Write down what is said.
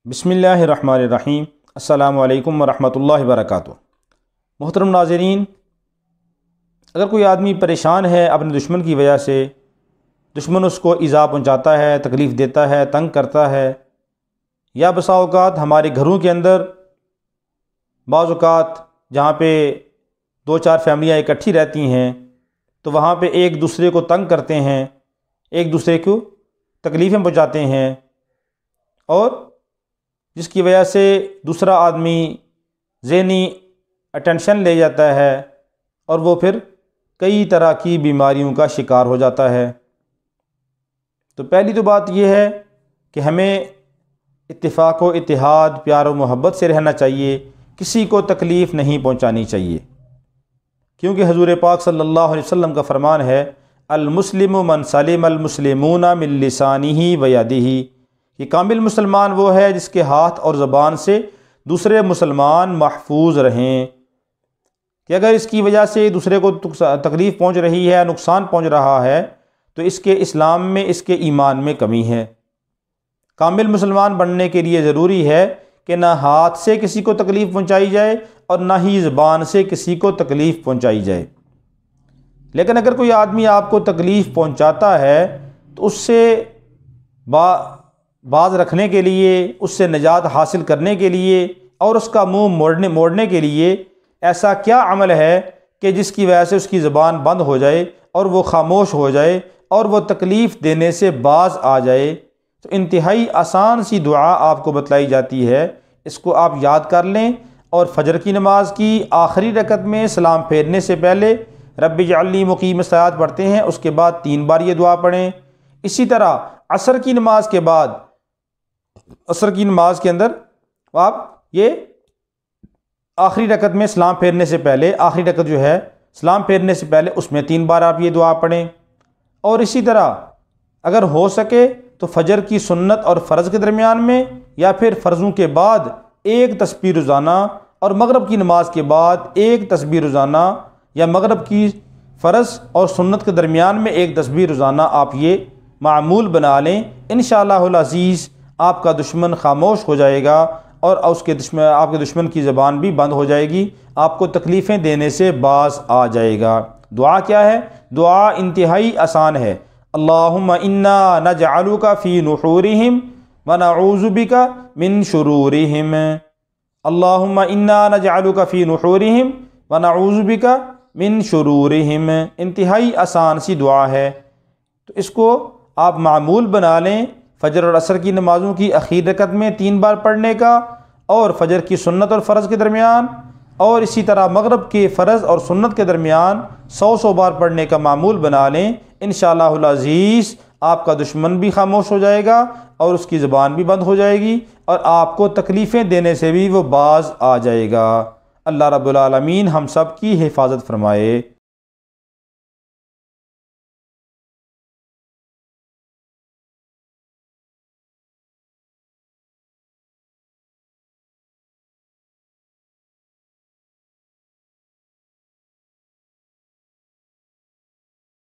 بسم اللہ الرحمن الرحیم۔ السلام علیکم ورحمۃ اللہ وبرکاتہ۔ محترم ناظرین، اگر کوئی آدمی پریشان ہے اپنے دشمن کی وجہ سے، دشمن اس کو ایذا پہنچاتا ہے، تکلیف دیتا ہے، تنگ کرتا ہے، یا بسا اوقات ہمارے گھروں کے اندر بعض اوقات جہاں پہ دو چار فیملیاں اکٹھی رہتی ہیں تو وہاں پہ ایک دوسرے کو تنگ کرتے ہیں، ایک دوسرے کو تکلیفیں پہنچاتے ہیں، اور جس کی وجہ سے دوسرا آدمی ذہنی اٹینشن لے جاتا ہے اور وہ پھر کئی طرح کی بیماریوں کا شکار ہو جاتا ہے۔ تو پہلی تو بات یہ ہے کہ ہمیں اتفاق و اتحاد، پیار و محبت سے رہنا چاہیے، کسی کو تکلیف نہیں پہنچانی چاہیے، کیونکہ حضور پاک صلی اللہ علیہ وسلم کا فرمان ہے، المسلم من سلم المسلمون من لسانہ و یدہ، کہ کامل مسلمان وہ ہے جس کے ہاتھ اور زبان سے دوسرے مسلمان محفوظ رہیں، کہ اگر اس کی وجہ سے دوسرے کو تکلیف پہنچ رہی ہے، نقصان پہنچ رہا ہے، تو اس کے اسلام میں، اس کے ایمان میں کمی ہے۔ کامل مسلمان بننے کے لیے ضروری ہے کہ نہ ہاتھ سے کسی کو تکلیف پہنچائی جائے اور نہ ہی زبان سے کسی کو تکلیف پہنچائی جائے۔ لیکن اگر کوئی آدمی آپ کو تکلیف پہنچاتا ہے تو اس سے باز رکھنے کے لیے، اس سے نجات حاصل کرنے کے لیے اور اس کا منہ موڑنے کے لیے ایسا کیا عمل ہے کہ جس کی وجہ سے اس کی زبان بند ہو جائے اور وہ خاموش ہو جائے اور وہ تکلیف دینے سے باز آ جائے؟ تو انتہائی آسان سی دعا آپ کو بتلائی جاتی ہے، اس کو آپ یاد کر لیں، اور فجر کی نماز کی آخری رکعت میں سلام پھیرنے سے پہلے رب اجعلنی مقیم الصلاۃ پڑھتے ہیں، اس کے بعد 3 بار یہ دعا پڑھیں۔ اسی طرح عصر کی نماز کے بعد، عصر کی نماز کے اندر آپ یہ آخری رکعت میں سلام پھیرنے سے پہلے، آخری رکعت جو ہے سلام پھیرنے سے پہلے، اس میں 3 بار آپ یہ دعا پڑھیں۔ اور اسی طرح اگر ہو سکے تو فجر کی سنت اور فرض کے درمیان میں، یا پھر فرضوں کے بعد 1 تسبیح روزانہ، اور مغرب کی نماز کے بعد 1 تسبیح روزانہ، یا مغرب کی فرض اور سنت کے درمیان میں 1 تسبیح روزانہ آپ یہ معمول بنا لیں۔ انشاءاللہ العزیز آپ کا دشمن خاموش ہو جائے گا اور آپ کے دشمن کی زبان بھی بند ہو جائے گی، آپ کو تکلیفیں دینے سے باز آ جائے گا۔ دعا کیا ہے؟ دعا انتہائی آسان ہے۔ اللہم انا نجعلک فی نحورہم ونعوذ بک من شرورہم، اللہم انا نجعلک فی نحورہم ونعوذ بک من شرورہم۔ انتہائی آسان سی دعا ہے، تو اس کو آپ معمول بنا لیں، فجر اور عصر کی نمازوں کی اخیر رکعت میں 3 بار پڑھنے کا، اور فجر کی سنت اور فرض کے درمیان، اور اسی طرح مغرب کے فرض اور سنت کے درمیان 100 بار پڑھنے کا معمول بنا لیں۔ انشاءاللہ العزیز آپ کا دشمن بھی خاموش ہو جائے گا اور اس کی زبان بھی بند ہو جائے گی، اور آپ کو تکلیفیں دینے سے بھی وہ باز آ جائے گا۔ اللہ رب العالمین ہم سب کی حفاظت فرمائے۔